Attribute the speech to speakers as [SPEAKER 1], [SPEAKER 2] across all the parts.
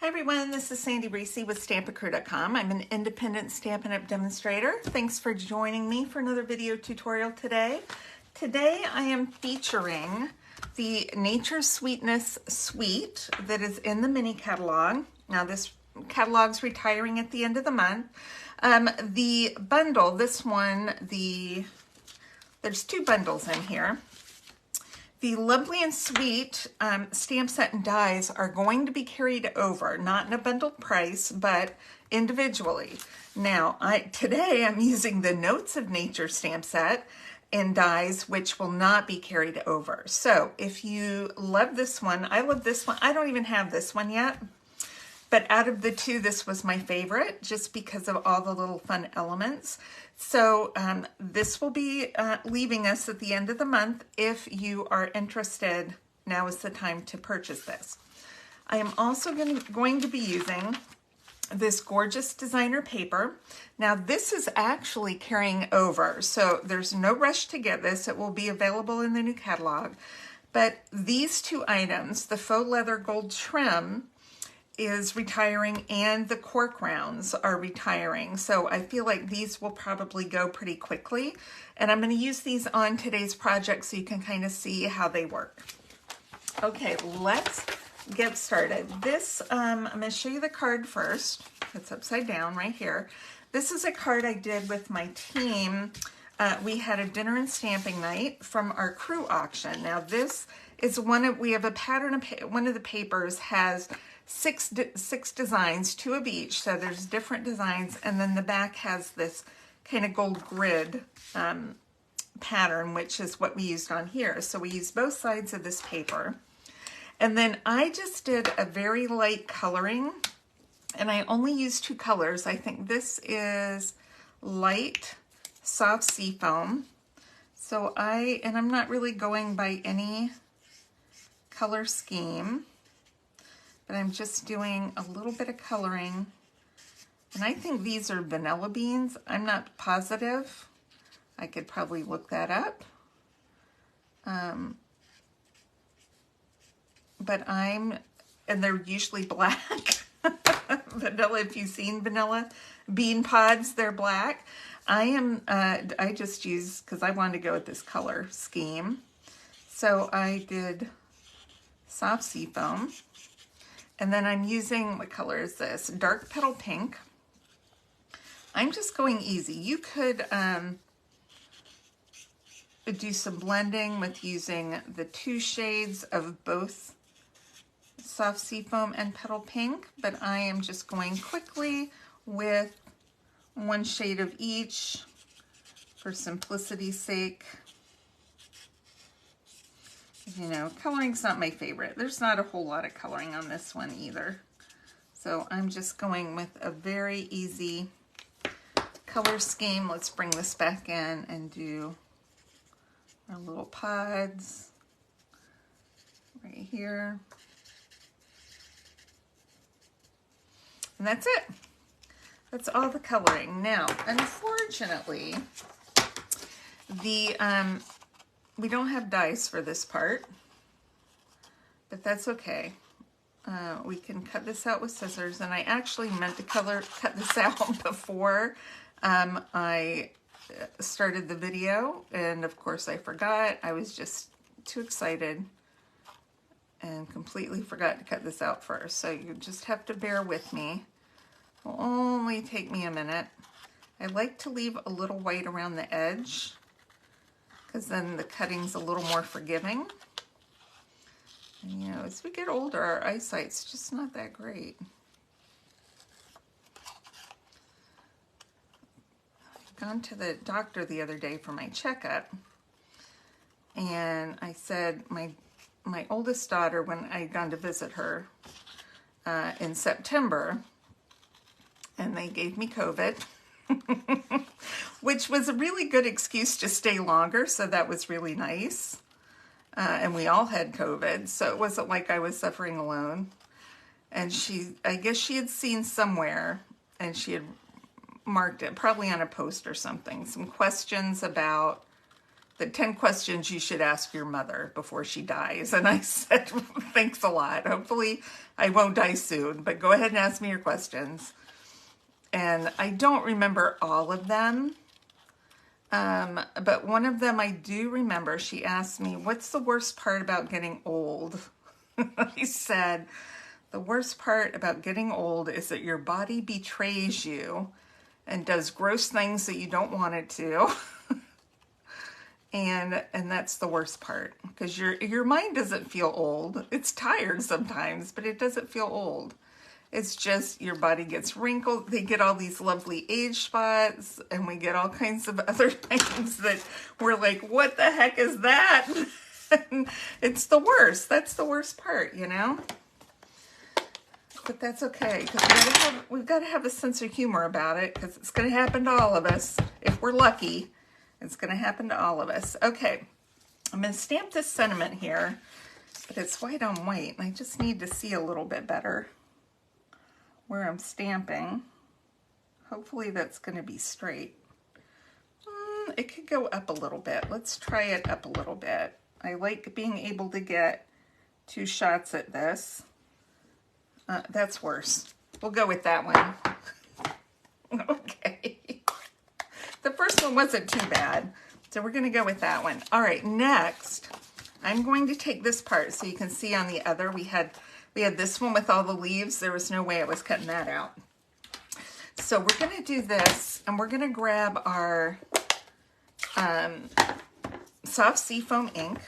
[SPEAKER 1] Hi everyone, this is Sandy Reese with Stampacrew.com. I'm an independent Stampin' Up! Demonstrator. Thanks for joining me for another video tutorial today. Today I am featuring the Nature's Sweetness Suite that is in the mini catalog. Now this catalog's retiring at the end of the month. The bundle, this one, there's two bundles in here. The Lovely and Sweet stamp set and dies are going to be carried over, not in a bundled price, but individually. Now, today I'm using the Notes of Nature stamp set and dies, which will not be carried over. So if you love this one, I love this one. I don't even have this one yet, but out of the two, this was my favorite just because of all the little fun elements. So this will be leaving us at the end of the month. If you are interested, now is the time to purchase this. I am also going to be using this gorgeous designer paper. Now this is actually carrying over, so there's no rush to get this. It will be available in the new catalog. But these two items, the faux leather gold trim is retiring and the cork rounds are retiring. So I feel like these will probably go pretty quickly. And I'm going to use these on today's project so you can kind of see how they work. Okay, let's get started. This, I'm going to show you the card first. It's upside down right here. This is a card I did with my team. We had a dinner and stamping night from our crew auction. Now this is we have a pattern of, one of the papers has six designs, two of each, so there's different designs, and then the back has this kind of gold grid pattern, which is what we used on here. So we used both sides of this paper, and then I just did a very light coloring, and I only used two colors. I think this is light soft seafoam. So I'm not really going by any color scheme, but I'm just doing a little bit of coloring. And I think these are vanilla beans. I'm not positive. I could probably look that up. And they're usually black. Vanilla, if you've seen vanilla bean pods, they're black. I just used, because I wanted to go with this color scheme. So I did soft seafoam. And then I'm using, what color is this? Dark Petal Pink. I'm just going easy. You could do some blending with using the two shades of both soft seafoam and petal pink, but I am just going quickly with one shade of each for simplicity's sake. You know, coloring's not my favorite. There's not a whole lot of coloring on this one either. So I'm just going with a very easy color scheme. Let's bring this back in and do our little pods right here. And that's it. That's all the coloring. Now, unfortunately, we don't have dies for this part, but that's okay. We can cut this out with scissors, and I actually meant to cut this out before I started the video, and of course I forgot. I was just too excited and completely forgot to cut this out first, so you just have to bear with me. It will only take me a minute. I like to leave a little white around the edge, because then the cutting's a little more forgiving. And, you know, as we get older, our eyesight's just not that great. I've gone to the doctor the other day for my checkup, and I said my oldest daughter, when I'd gone to visit her in September, and they gave me COVID, which was a really good excuse to stay longer, so that was really nice. And we all had COVID, so it wasn't like I was suffering alone. And I guess she had seen somewhere, and she had marked it, probably on a post or something, some questions about the 10 questions you should ask your mother before she dies. And I said, thanks a lot. Hopefully I won't die soon, but go ahead and ask me your questions. And I don't remember all of them. But one of them I do remember. She asked me, what's the worst part about getting old? I said, the worst part about getting old is that your body betrays you and does gross things that you don't want it to. And that's the worst part, because your mind doesn't feel old. It's tired sometimes, but it doesn't feel old. It's just your body gets wrinkled. They get all these lovely age spots, and we get all kinds of other things that we're like, what the heck is that? It's the worst. That's the worst part, you know? But that's okay, because we've got to have a sense of humor about it, because it's going to happen to all of us. If we're lucky, it's going to happen to all of us. Okay, I'm going to stamp this sentiment here, but it's white on white, and I just need to see a little bit better where I'm stamping. Hopefully that's going to be straight. It could go up a little bit. Let's try it up a little bit. I like being able to get 2 shots at this. That's worse. We'll go with that one. Okay. The first one wasn't too bad, so we're going to go with that one. All right, next, I'm going to take this part so you can see on the other. We had this one with all the leaves. There was no way I was cutting that out. So we're going to do this, and we're going to grab our soft seafoam ink.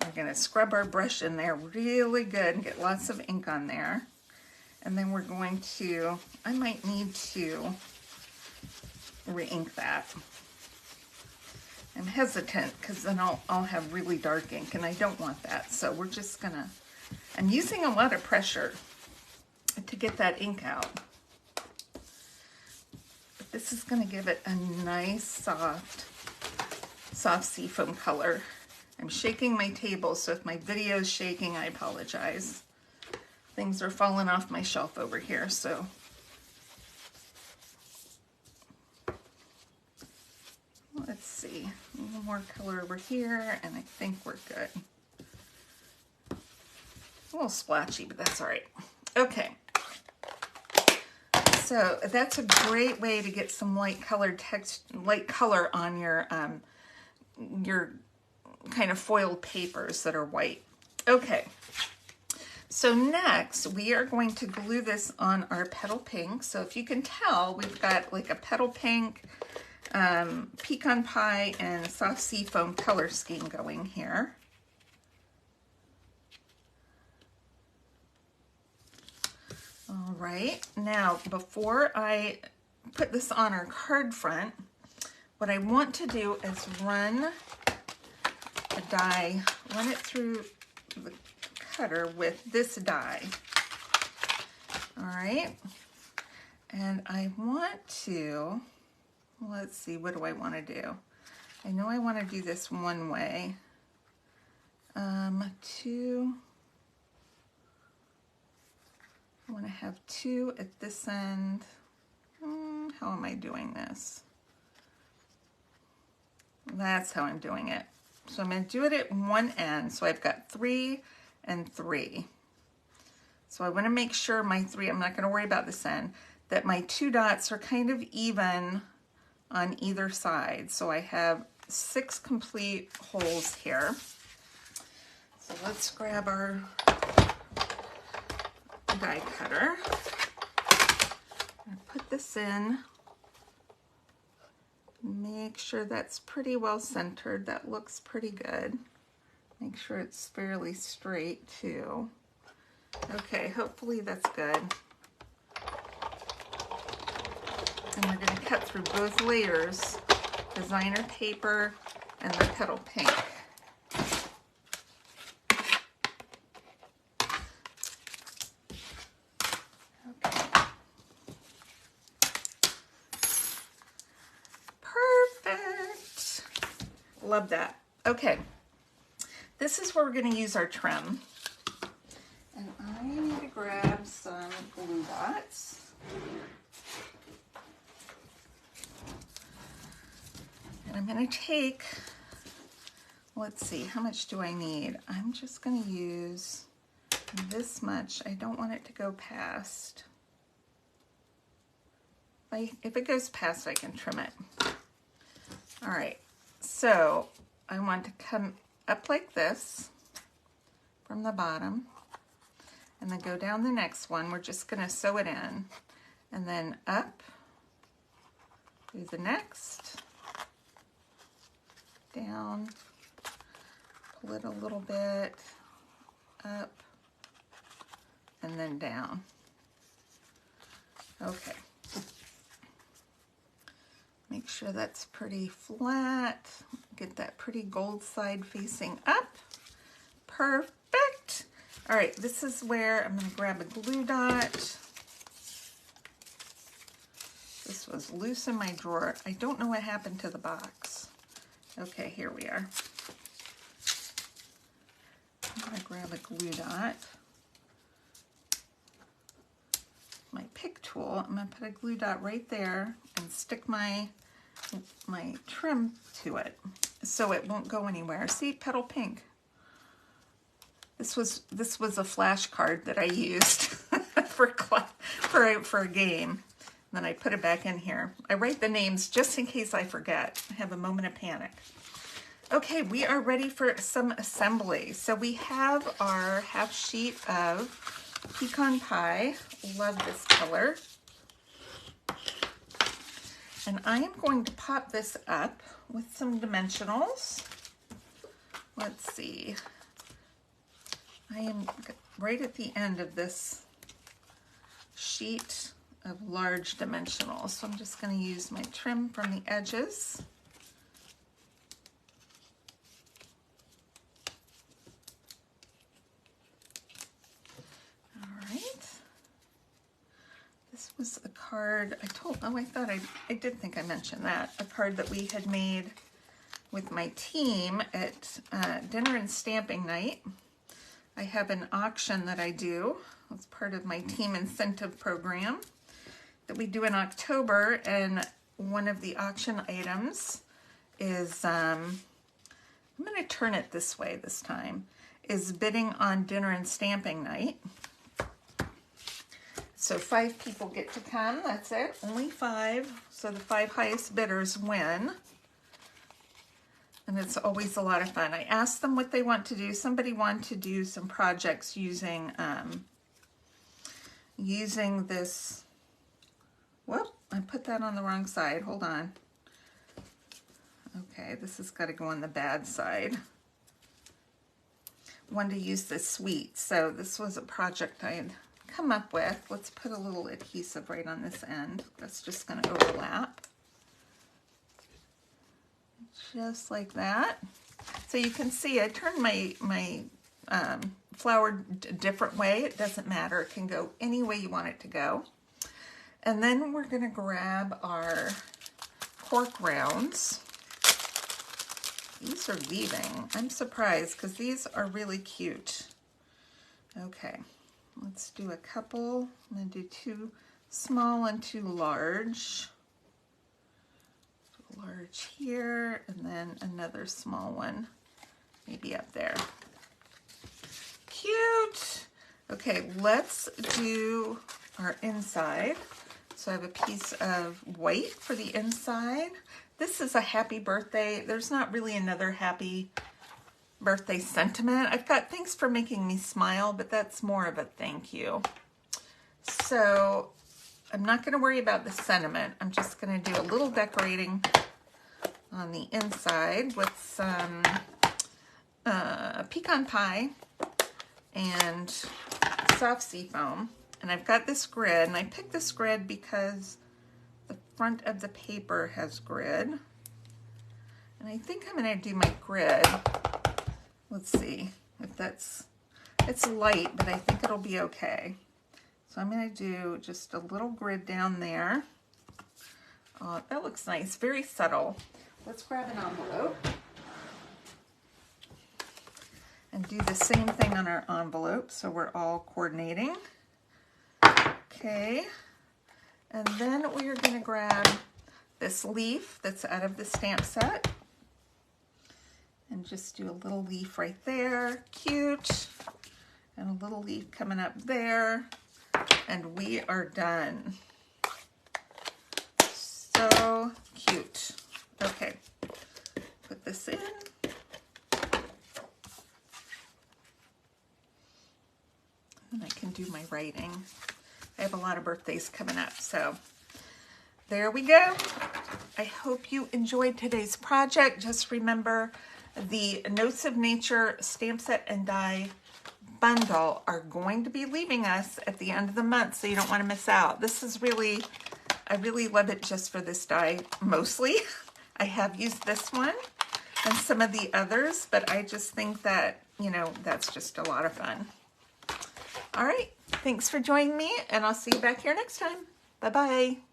[SPEAKER 1] We're going to scrub our brush in there really good and get lots of ink on there. And then we're going to, I might need to re-ink that. I'm hesitant because then I'll have really dark ink, and I don't want that. So we're just going to, I'm using a lot of pressure to get that ink out. But this is going to give it a nice soft seafoam color. I'm shaking my table, so if my video is shaking, I apologize. Things are falling off my shelf over here, so. Let's see, a little more color over here, and I think we're good. A little splashy, but that's all right. Okay. So that's a great way to get some light color on your kind of foiled papers that are white. Okay, so next we are going to glue this on our petal pink. So if you can tell, we've got like a petal pink, pecan pie, and soft seafoam color scheme going here. All right, now before I put this on our card front, what I want to do is run a die, run it through the cutter with this die. All right, and I want to, let's see, what do I want to do? I know I want to do this one way. I want to have 2 at this end. How am I doing this? That's how I'm doing it. So I'm going to do it at one end. So I've got 3 and 3. So I want to make sure my 3, I'm not going to worry about this end, that my 2 dots are kind of even on either side. So I have 6 complete holes here. So let's grab our die cutter. I'm going to put this in. Make sure that's pretty well centered. That looks pretty good. Make sure it's fairly straight too. Okay, hopefully that's good. And we're going to cut through both layers, designer paper and the petal pink. Love that. Okay, this is where we're going to use our trim. And I need to grab some glue dots. And I'm going to take let's see, how much do I need? I'm just going to use this much. I don't want it to go past. If it goes past, I can trim it. All right, so I want to come up like this from the bottom and then go down the next one. We're just going to sew it in and then up, do the next, down, pull it a little bit, up, and then down. Okay. Make sure that's pretty flat. Get that pretty gold side facing up. Perfect. All right, this is where I'm going to grab a glue dot. This was loose in my drawer. I don't know what happened to the box. Okay, here we are. I'm going to grab a glue dot. My pick tool, I'm going to put a glue dot right there and stick my trim to it so it won't go anywhere. See, petal pink. This was a flashcard that I used for a game. And then I put it back in here. I write the names just in case I forget. I have a moment of panic. Okay, we are ready for some assembly. So we have our half sheet of pecan pie. Love this color. And I am going to pop this up with some dimensionals. Let's see. I am right at the end of this sheet of large dimensionals. So I'm just going to use my trim from the edges. All right. This was a card I did think I mentioned that. A card that we had made with my team at dinner and stamping night. I have an auction that I do. It's part of my team incentive program that we do in October, and one of the auction items is, I'm going to turn it this way this time, is bidding on dinner and stamping night. So 5 people get to come, that's it, only 5. So the 5 highest bidders win. And it's always a lot of fun. I asked them what they want to do. Somebody wanted to do some projects using this, whoop, I put that on the wrong side, hold on. Okay, this has got to go on the bad side. Wanted to use this sweet, so this was a project I had come up with. Let's put a little adhesive right on this end. That's just going to overlap. Just like that. So you can see I turned my flower a different way. It doesn't matter. It can go any way you want it to go. And then we're going to grab our cork rounds. These are leaving. I'm surprised because these are really cute. Okay. Let's do a couple. I'm going to do 2 small and 2 large. Large here, and then another small one, maybe up there. Cute! Okay, let's do our inside. So I have a piece of white for the inside. This is a happy birthday. There's not really another happy birthday sentiment. I've got thanks for making me smile, but that's more of a thank you. So I'm not going to worry about the sentiment. I'm just going to do a little decorating on the inside with some pecan pie and soft sea foam. And I've got this grid, and I picked this grid because the front of the paper has grid. And I think I'm going to do my grid. Let's see if it's light, but I think it'll be okay. So I'm going to do just a little grid down there. That looks nice, very subtle. Let's grab an envelope and do the same thing on our envelope so we're all coordinating. Okay, and then we're going to grab this leaf that's out of the stamp set. And just do a little leaf right there, cute. And a little leaf coming up there. And we are done. So cute. Okay, put this in. And I can do my writing. I have a lot of birthdays coming up, so there we go. I hope you enjoyed today's project. Just remember, the Notes of Nature stamp set and die bundle are going to be leaving us at the end of the month, so you don't want to miss out. This is really, I really love it just for this die mostly. I have used this one and some of the others, but I just think that, you know, that's just a lot of fun. All right, thanks for joining me, and I'll see you back here next time. Bye-bye.